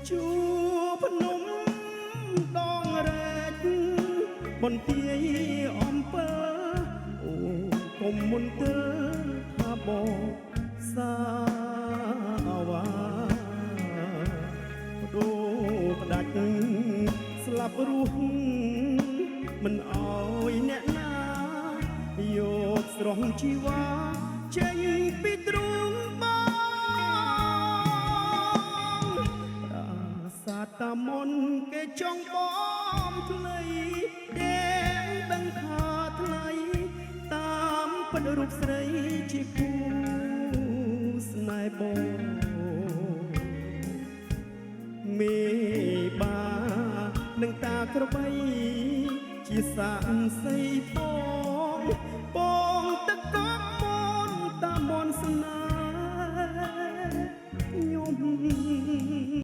ជួភ្នំដងរែកបន្ទាយអំពើអូកុំមុនទៅថាបងសាវ៉ាដូផ្ដាច់ស្លាប់រស់មិនអោយអ្នកណាយកស្រស់ជីវ៉ាចេញពីទ្រូងបងប្រាសាទតាមុនគេចង់បំថ្លៃដែលដឹងថាថ្លៃតាមពិតរូបស្រីជាគូស្នេហ៍បងមេបានឹងតាក្របីជាសានសីបងបងទឹកកកមនតាមមនស្នេហ៍ខ្ញុំ